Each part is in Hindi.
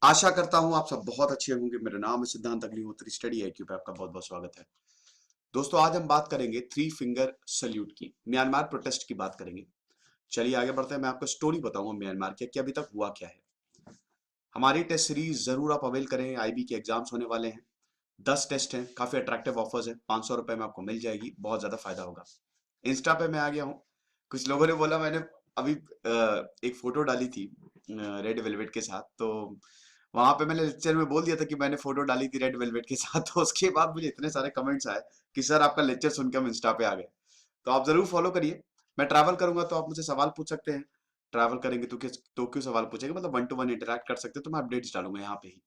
आशा करता हूं आप सब बहुत अच्छे होंगे। मेरा नाम है सिद्धांत अग्निहोत्री, स्टडी आईक्यू पे आपका बहुत बहुत स्वागत है। दोस्तों, आज हम बात करेंगे थ्री फिंगर सल्यूट की, म्यांमार प्रोटेस्ट की बात करेंगे। चलिए आगे बढ़ते हैं। मैं आपको स्टोरी बताऊंगा म्यांमार की कि अभी तक हुआ क्या है। हमारी टेस्ट सीरीज जरूर आप अवेल करें। आईबी के एग्जाम्स होने वाले हैं। 10 टेस्ट हैं, काफी अट्रैक्टिव ऑफर्स है। 500 रुपए में आपको मिल जाएगी, बहुत ज्यादा फायदा होगा। इंस्टा पे मैं आ गया हूँ। कुछ लोगों ने बोला, मैंने अभी एक फोटो डाली थी रेड वेलवेट के साथ, तो वहां पे मैंने लेक्चर में बोल दिया था कि मैंने फोटो डाली थी रेड वेलवेट के साथ। तो उसके बाद मुझे इतने सारे कमेंट्स आए कि सर आपका लेक्चर सुन के हम इंस्टा पे आ गए। तो आप जरूर फॉलो करिए। मैं ट्रैवल करूंगा तो आप मुझसे सवाल पूछ सकते हैं। ट्रैवल करेंगे तो क्यों सवाल पूछेंगे, मतलब वन टू वन इंटरेक्ट कर सकते हैं। तो मैं अपडेट्स डालूंगा यहाँ पे ही।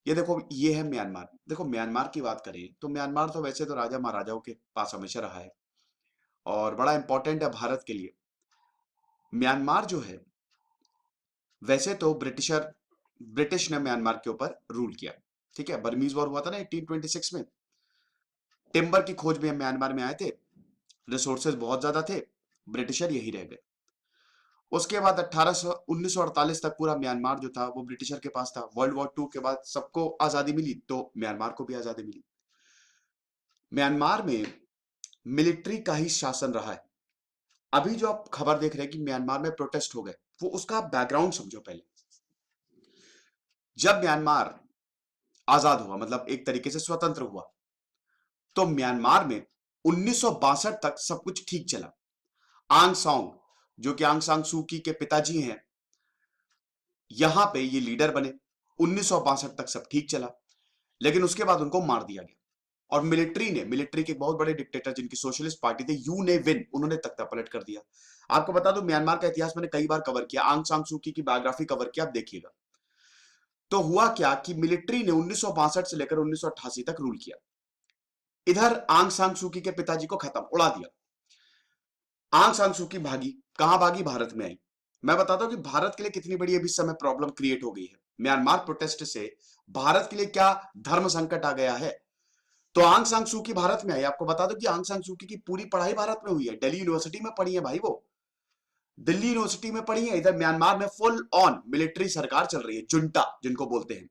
ये देखो, ये है म्यांमार। देखो, म्यांमार की बात करें तो म्यांमार तो वैसे तो राजा महाराजाओं के पास हमेशा रहा है और बड़ा इंपॉर्टेंट है भारत के लिए। म्यांमार जो है, वैसे तो ब्रिटिश ने म्यांमार के ऊपर रूल किया। ठीक है, बर्मीज वॉर हुआ था ना 1826 में। टिम्बर की खोज में हम म्यांमार में आए थे। रिसोर्सेज बहुत ज्यादा थे। ब्रिटिशर यही रह गए। उसके बाद 1948 तक पूरा म्यांमार जो था वो ब्रिटिशर के पास था। वर्ल्ड वॉर 2 के बाद सबको आजादी मिली तो म्यांमार को भी आजादी मिली। म्यांमार में मिलिट्री का ही शासन रहा है। अभी जो आप खबर देख रहे हैं कि म्यांमार में प्रोटेस्ट हो गए, वो उसका बैकग्राउंड समझो पहले। जब म्यांमार आजाद हुआ, मतलब एक तरीके से स्वतंत्र हुआ, तो म्यांमार में 1962 तक सब कुछ ठीक चला। आंग सॉन्ग, जो कि आंग सांग सूकी के पिताजी हैं, यहां पे ये लीडर बने। 1962 तक सब ठीक चला, लेकिन उसके बाद उनको मार दिया गया। और मिलिट्री के बहुत बड़े डिक्टेटर जिनकी सोशलिस्ट पार्टी थे, यू ने विन, उन्होंने तख्ता पलट कर दिया। आपको बता दूं, म्यांमार का इतिहास मैंने कई बार कवर किया। आंग सांग सूकी की बायोग्राफी कवर किया, आप देखिएगा। तो हुआ क्या कि मिलिट्री ने 1962 से लेकर 1988 तक रूल किया। इधर आंग सांग सूकी के पिताजी को खत्म, उड़ा दिया। आंग सांग सू की भागी, कहां भागी? भारत में आई। मैं बताता हूं कि भारत के लिए कितनी बड़ी अभी समय प्रॉब्लम क्रिएट हो गई है। म्यांमार प्रोटेस्ट से भारत के लिए क्या धर्म संकट आ गया है। तो आंग सांग सू की भारत में आई। आपको बता दो कि आंग सांग सू की पूरी पढ़ाई भारत में हुई है। दिल्ली यूनिवर्सिटी में पढ़ी है भाई वो। दिल्ली यूनिवर्सिटी में पढ़ी है। इधर म्यांमार में फुल ऑन मिलिट्री सरकार चल रही है, जुंटा जिनको बोलते हैं।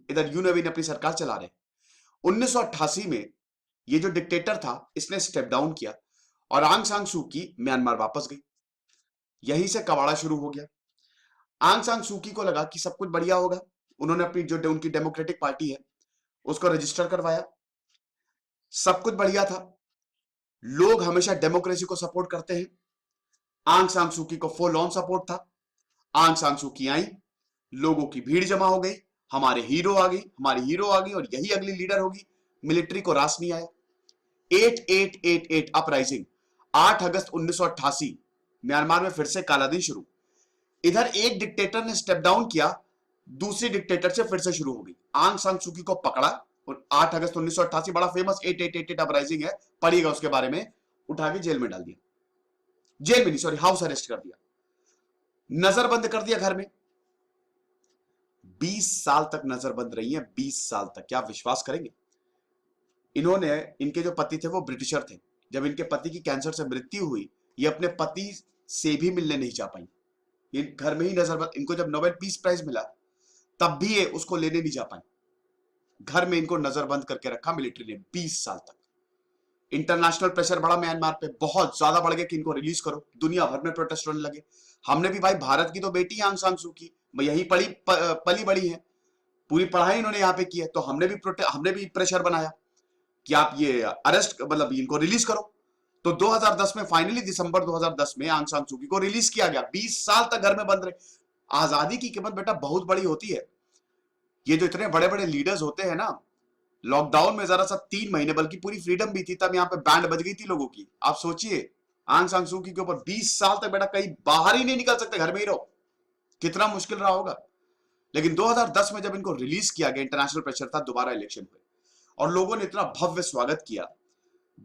इधर यू नवीन अपनी सरकार चला रहे हैं। 1988 में ये जो डिक्टेटर था, इसने स्टेप डाउन किया और आंग सांग सू की म्यांमार वापस गई। यहीं से कवाड़ा शुरू हो गया। आंग सांग सूकी को लगा कि सब कुछ बढ़िया होगा। उन्होंने अपनी जो उनकी डेमोक्रेटिक पार्टी है उसको रजिस्टर करवाया। सब कुछ बढ़िया था। लोग हमेशा डेमोक्रेसी को सपोर्ट करते हैं। आंग सांग सूकी को फुल ऑन सपोर्ट था। आंग सांग सूकी आई, लोगों की भीड़ जमा हो गई। हमारे हीरो आ गई, हमारी हीरो आ गई और यही अगली लीडर होगी। मिलिट्री को रास नहीं आया। 8888 अपराइजिंग, 8 अगस्त 1988, म्यांमार में फिर से काला दिन शुरू। इधर एक डिक्टेटर ने स्टेप डाउन किया, दूसरी डिक्टेटर से फिर से शुरू हो गई। आंग सांग सूकी को पकड़ा और 8 अगस्त 1988, बड़ा फेमस 8888 अपराइजिंग है, पढ़िएगा उसके बारे में, उठा के जेल में डाल दिया। जेल में नहीं, सॉरी, हाउस अरेस्ट कर दिया। नजरबंद कर दिया घर में। 20 साल तक नजरबंद रही है। 20 साल तक, क्या आप विश्वास करेंगे? इन्होंने, इनके जो पति थे वो ब्रिटिशर थे। जब इनके पति की कैंसर से मृत्यु हुई, ये अपने पति से भी मिलने नहीं जा पाई। ये घर में ही नजरबंद। इनको जब नोबेल पीस प्राइज मिला, तब भी ये उसको लेने नहीं जा पाए। घर में इनको नजरबंद करके रखा मिलिट्री ने 20 साल तक। इंटरनेशनल प्रेशर बढ़ा म्यांमार पे, बहुत ज्यादा बढ़ गया कि इनको रिलीज करो। दुनिया भर में प्रोटेस्ट होने लगे। हमने भी भाई, भारत की तो बेटी आंग सांग सू की, यही पली बड़ी है, पूरी पढ़ाई इन्होंने यहाँ पे की है। तो हमने भी प्रेशर बनाया कि आप ये अरेस्ट, मतलब इनको रिलीज करो। तो 2010 में फाइनली, दिसंबर 2010 में आंग सांग सूकी को रिलीज किया गया। 20 साल तक घर में बंद रहे। आजादी की कीमत बेटा बहुत बड़ी होती है। ये जो इतने बड़े बड़े लीडर्स होते हैं ना, लॉकडाउन में जरा सा 3 महीने, बल्कि पूरी फ्रीडम भी थी, तब यहाँ पे बैंड बज गई थी लोगों की। आप सोचिए, आंग सांग सू की के ऊपर 20 साल तक बेटा कहीं बाहर ही नहीं निकल सकते, घर में ही रहो। कितना मुश्किल रहा होगा। लेकिन 2010 में जब इनको रिलीज किया गया, इंटरनेशनल प्रेशर था, दोबारा इलेक्शन हुए और लोगों ने इतना भव्य स्वागत किया।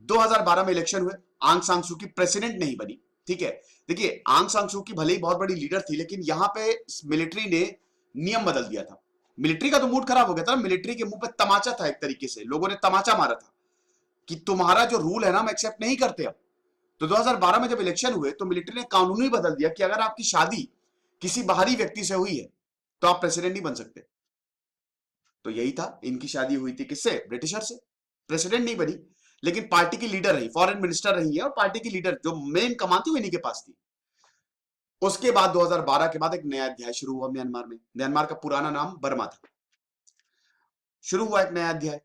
2012 में इलेक्शन हुए, आंग सांग सू की प्रेसिडेंट नहीं बनी। ठीक है, देखिए, आंग सांग सू की भले ही बहुत बड़ी लीडर थी, लेकिन यहां पे मिलिट्री ने नियम बदल दिया था। मिलिट्री का तो मूड खराब हो गया था। मिलिट्री के मुंह पे तमाचा था, एक तरीके से लोगों ने तमाचा मारा था कि तुम्हारा जो रूल है ना, हम एक्सेप्ट नहीं करते अब। तो 2012 में जब इलेक्शन हुए तो मिलिट्री ने कानून ही बदल दिया कि अगर आपकी शादी किसी बाहरी व्यक्ति से हुई है तो आप प्रेसिडेंट नहीं बन सकते। तो यही था, इनकी शादी हुई थी किससे? ब्रिटिशर से। प्रेसिडेंट नहीं बनी, लेकिन पार्टी की लीडर रही, फॉरेन मिनिस्टर रही है, और पार्टी की लीडर जो मेन कमान थी वो इन्हीं के पास थी। उसके बाद 2012 के बाद एक नया अध्याय शुरू हुआ म्यांमार में। म्यांमार का पुराना नाम बर्मा था। शुरू हुआ एक नया अध्याय।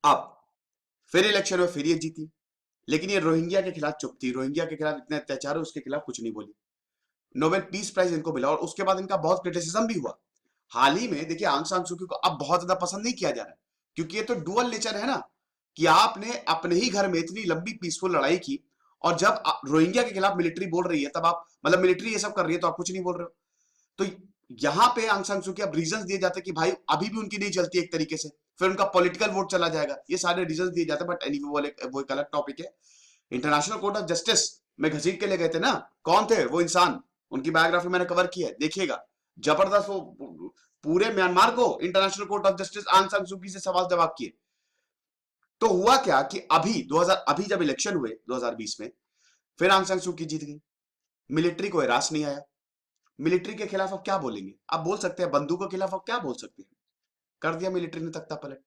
अब फिर इलेक्शन में फिर ये जीती, लेकिन ये रोहिंग्या के खिलाफ चुप थी। रोहिंग्या के खिलाफ इतने अत्याचार है, उसके खिलाफ कुछ नहीं बोली। नोबेल पीस प्राइज इनको मिला, और उसके बाद इनका बहुत क्रिटिसिज्म भी हुआ। हाल ही में देखिए, आंग सान सू की को अब बहुत ज्यादा पसंद नहीं किया जा रहा है, क्योंकि ये तो डुअल नेचर है ना, कि आपने अपने ही घर में इतनी लंबी पीसफुल लड़ाई की, और जब रोहिंग्या के खिलाफ मिलिट्री बोल रही है, तब आप मतलब मिलिट्री ये सब कर रही है तो आप कुछ नहीं बोल रहे हो। तो यहां पे आंग सान सू की अब रीजन दिए जाते हैं कि भाई अभी भी उनकी नहीं चलती एक तरीके से, फिर उनका पॉलिटिकल वोट चला जाएगा, ये सारे रीजन दिए जाते हैं। बट एनीवे वो एक अलग टॉपिक है। इंटरनेशनल कोर्ट ऑफ जस्टिस में घसीट के ले गए थे ना, कौन थे वो इंसान? उनकी बायोग्राफी मैंने कवर की है, देखिएगा, जबरदस्त। वो पूरे म्यांमार को इंटरनेशनल कोर्ट ऑफ जस्टिस आंग सान सू की से सवाल जवाब किए। तो हुआ क्या कि अभी जब इलेक्शन हुए 2020 में, फिर आंग सान सू की जीत गई। मिलिट्री को एरास नहीं आया। मिलिट्री के खिलाफ अब क्या बोलेंगे? आप बोल सकते हैं बंदूकों के खिलाफ, अब क्या बोल सकते हैं? कर दिया मिलिट्री ने तख्ता पलट,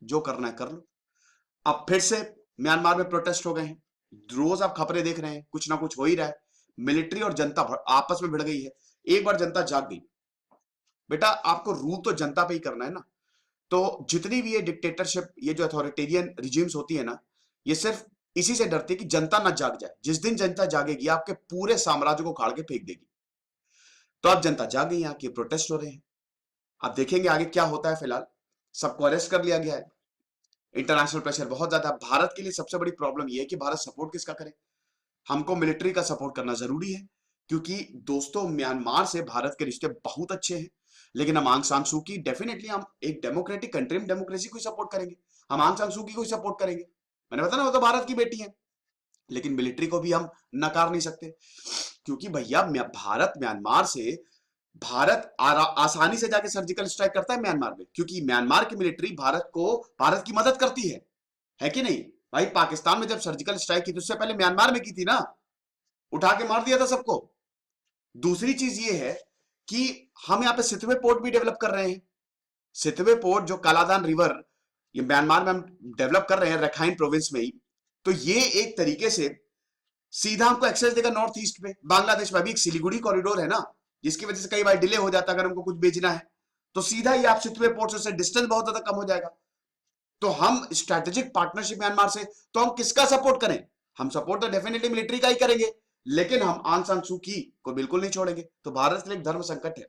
जो करना है कर लो। अब फिर से म्यांमार में प्रोटेस्ट हो गए हैं। रोज आप खबरें देख रहे हैं, कुछ ना कुछ हो ही रहा है। मिलिट्री और जनता आपस में भिड़ गई है। एक बार जनता जाग गई, बेटा आपको रूल तो जनता पे ही करना है ना। तो जितनी भी ये डिक्टेटरशिप, ये जो अथॉरिटेरियन रिजिम्स होती है ना, ये सिर्फ इसी से डरती है कि जनता ना जाग जाए। जिस दिन जनता जागेगी, आपके पूरे साम्राज्य को उखाड़ के फेंक देगी। तो अब जनता जाग गई, यहाँ के प्रोटेस्ट हो रहे हैं। अब देखेंगे आगे क्या होता है। फिलहाल सबको अरेस्ट कर लिया गया है। इंटरनेशनल प्रेशर बहुत ज्यादा। भारत के लिए सबसे बड़ी प्रॉब्लम यह है कि भारत सपोर्ट किसका करे? हमको मिलिट्री का सपोर्ट करना जरूरी है, क्योंकि दोस्तों म्यांमार से भारत के रिश्ते बहुत अच्छे हैं। लेकिन हम आंग सान सू की, डेफिनेटली हम एक डेमोक्रेटिक कंट्री में डेमोक्रेसी को सपोर्ट करेंगे। हम आंग सान सू की को सपोर्ट करेंगे। मैंने बताया ना, वो तो भारत की बेटी है। लेकिन मिलिट्री को भी हम नकार नहीं सकते, क्योंकि भैया भारत म्यांमार से, भारत आसानी से जाके सर्जिकल स्ट्राइक करता है म्यांमार में, क्योंकि म्यांमार की मिलिट्री भारत की मदद करती है कि नहीं? भाई पाकिस्तान में जब सर्जिकल स्ट्राइक की, तो उससे पहले म्यांमार में की थी ना, उठा के मार दिया था सबको। दूसरी चीज ये है कि हम यहाँ पे सितवे पोर्ट भी डेवलप कर रहे हैं। सितवे पोर्ट जो कालादान रिवर, ये म्यांमार में हम डेवलप कर रहे हैं, रखाइन प्रोविंस में ही। तो ये एक तरीके से सीधा हमको एक्सेस देगा नॉर्थ ईस्ट पे। बांग्लादेश में अभी एक सिलीगुड़ी कॉरिडोर है ना, जिसकी वजह से कई बार डिले हो जाता है अगर हमको कुछ बेचना है। तो सीधा ही आप सितवे पोर्ट से डिस्टेंस बहुत ज्यादा कम हो जाएगा। तो हम स्ट्रेटेजिक पार्टनरशिप म्यांमार से, तो हम किसका सपोर्ट करें? हम सपोर्ट तो डेफिनेटली मिलिट्री का ही करेंगे, लेकिन हम आंग सान सू की को बिल्कुल नहीं छोड़ेंगे। तो भारत के लिए एक धर्म संकट है।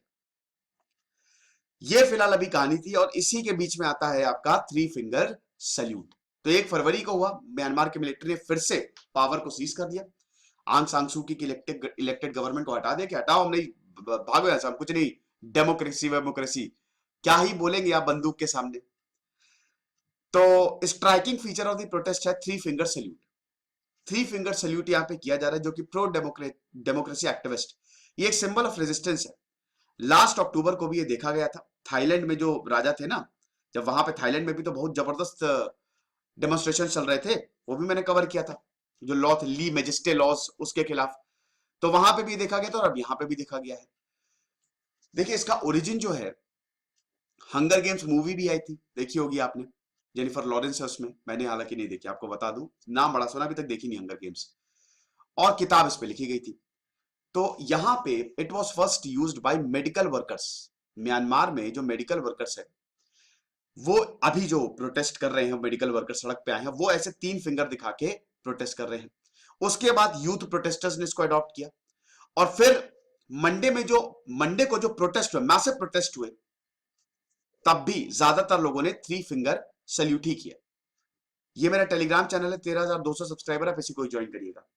ये फिलहाल अभी कहानी थी, और इसी के बीच में आता है आपका थ्री फिंगर सैल्यूट। तो 1 फरवरी को हुआ, म्यांमार की मिलिट्री ने फिर से पावर को सीज कर दिया। आंग सान सू की इलेक्टेड गवर्नमेंट को हटा दिया कि हटाओ, हम नहीं, भागो ऐसा, हम कुछ नहीं, डेमोक्रेसी वेमोक्रेसी क्या ही बोलेंगे आप बंदूक के सामने। तो striking feature of the protest है three finger salute. Three finger salute यहाँ पे किया जा रहा है, जो कि प्रो डेमोक्रेसी एक्टिविस्ट, ये एक सिंबल ऑफ रेजिस्टेंस है। लास्ट अक्टूबर को भी ये देखा गया था, थाईलैंड में जो राजा थे ना, जब वहां पे थाईलैंड में भी तो बहुत जबरदस्त डेमोन्स्ट्रेशन चल रहे थे, वो भी मैंने कवर किया था, जो लॉ थे, ली मेजिस्टे लॉज, उसके खिलाफ। तो वहां पे भी देखा गया था, और अब यहां पे भी देखा गया है। देखिए इसका ओरिजिन जो है, हंगर गेम्स मूवी भी आई थी, देखी होगी आपने, जेनिफर लॉरेंस है उसमें। मैंने हालांकि नहीं देखी, आपको बता दूं, नाम बड़ा सुना, अभी तक देखी नहीं हंगर गेम्स। और किताब इस पे लिखी गई थी। तो यहां पे it was first used by medical workers. Myanmar में जो मेडिकल वर्कर्स है, वो अभी जो प्रोटेस्ट कर रहे हैं, मेडिकल वर्कर सड़क पे आए हैं, वो ऐसे 3 फिंगर दिखा के प्रोटेस्ट कर रहे हैं। उसके बाद यूथ प्रोटेस्टर्स ने इसको अडॉप्ट किया, और फिर मंडे को जो प्रोटेस्ट हुए, मैसिव प्रोटेस्ट हुए, तब भी ज्यादातर लोगों ने 3 फिंगर सैल्यूट ही किया। ये मेरा टेलीग्राम चैनल है, 13,200 सब्सक्राइबर है, किसी को ज्वाइन करिएगा।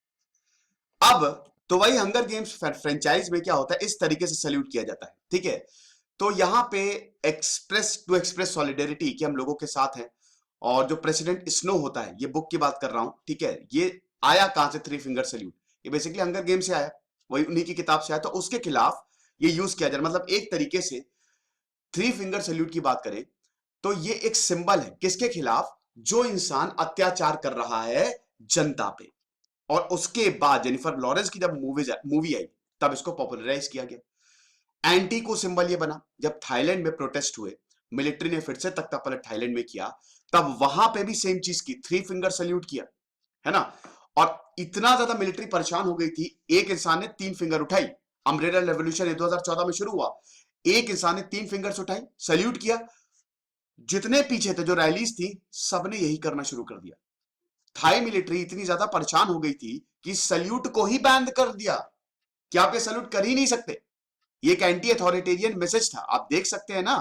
अब तो वही हंगर गेम्स फ्रेंचाइज में क्या होता है, इस तरीके से सैल्यूट किया जाता है, ठीक है। तो यहां पे एक्सप्रेस सॉलिडेरिटी कि हम लोगों के साथ हैं। और जो प्रेसिडेंट स्नो होता है, ये बुक की बात कर रहा हूं, ठीक है, ये आया कहां से? थ्री फिंगर सैल्यूट, ये बेसिकली हंगर गेम से आया, वही उन्हीं की किताब से आया। तो उसके खिलाफ ये यूज किया जा रहा है। मतलब एक तरीके से थ्री फिंगर सैल्यूट की बात करें तो ये एक सिंबल है किसके खिलाफ? जो इंसान अत्याचार कर रहा है जनता पे। और उसके बाद जेनिफर लॉरेंस की जब मूवी आई, तब इसको पॉपुलराइज किया गया। एंटी को सिंबल ये बना, जब थाईलैंड में प्रोटेस्ट हुए मिलिट्री ने फिर से तख्ता पलट थाईलैंड में किया, तब वहां पे भी सेम चीज की, थ्री फिंगर सल्यूट किया, है ना। और इतना ज्यादा मिलिट्री परेशान हो गई थी, एक इंसान ने तीन फिंगर उठाई। अम्ब्रेला रेवोल्यूशन 2014 में शुरू हुआ, एक इंसान ने तीन फिंगर्स उठाई, सल्यूट किया। जितने पीछे थे जो रैलीज थी, सबने यही करना शुरू कर दिया। थाई मिलिट्री इतनी ज्यादा परेशान हो गई थी कि सल्यूट को ही बैन कर दिया कि आप ये सल्यूट कर ही नहीं सकते। ये एक एंटी अथॉरिटेरियन मैसेज था। आप देख सकते हैं ना,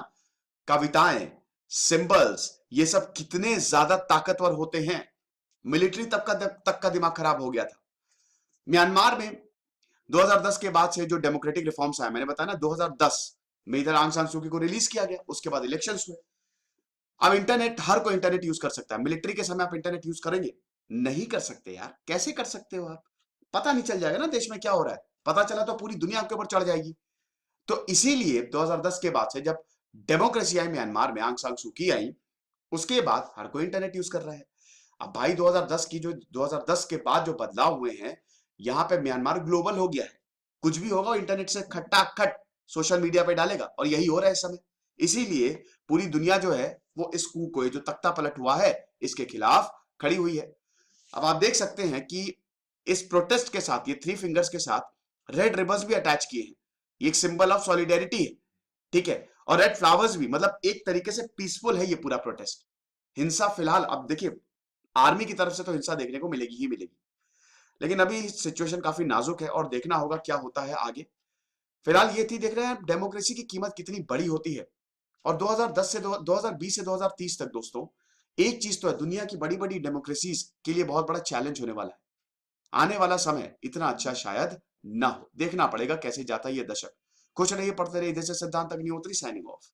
कविताएं, सिंबल्स, ये सब कितने ज्यादा ताकतवर होते हैं। मिलिट्री तक का दिमाग खराब हो गया था। म्यांमार में 2010 के बाद से जो डेमोक्रेटिक रिफॉर्म्स आए, मैंने बताया ना 2010 में इधर आंग सान सूकी को रिलीज किया गया, उसके बाद इलेक्शंस हुए। अब इंटरनेट, हर कोई इंटरनेट यूज कर सकता है। मिलिट्री के समय आप इंटरनेट यूज करेंगे? नहीं कर सकते यार। कैसे कर सकते हो आप? पता नहीं चल जाएगा ना देश में क्या हो रहा है। पता चला तो पूरी दुनिया आपके ऊपर चढ़ जाएगी। तो इसीलिए 2010 के बाद से जब डेमोक्रेसी आई म्यांमार में, आंग सान सू की आई, उसके बाद हर कोई इंटरनेट यूज कर रहा है। अब भाई 2010 के बाद जो बदलाव हुए हैं, यहां पे म्यांमार ग्लोबल हो गया है। कुछ भी होगा इंटरनेट से खट्टाखट सोशल मीडिया पे डालेगा, और यही हो रहा है इस समय। इसीलिए पूरी दुनिया जो है वो इस कू को, जो तख्ता पलट हुआ है, इसके खिलाफ खड़ी हुई है। अब आप देख सकते हैं कि इस प्रोटेस्ट के साथ, ये थ्री फिंगर्स के साथ रेड रिबन्स भी अटैच किए हैं। ये एक सिंबल ऑफ सॉलिडेरिटी है, ठीक है। और रेड फ्लावर्स भी, मतलब एक तरीके से पीसफुल है ये पूरा प्रोटेस्ट। हिंसा फिलहाल, अब देखिए, आर्मी की तरफ से तो हिंसा देखने को मिलेगी ही मिलेगी, लेकिन अभी सिचुएशन काफी नाजुक है और देखना होगा क्या होता है आगे। फिलहाल ये थी, देख रहे हैं डेमोक्रेसी की कीमत कितनी बड़ी होती है। और 2010 से 2020 से 2030 तक दोस्तों, एक चीज तो है, दुनिया की बड़ी बड़ी डेमोक्रेसीज के लिए बहुत बड़ा चैलेंज होने वाला है। आने वाला समय इतना अच्छा शायद ना हो। देखना पड़ेगा कैसे जाता है ये दशक। खुश रहिए, पढ़ते रहिए। जैसे सिद्धांत अग्निहोत्री, साइनिंग ऑफ।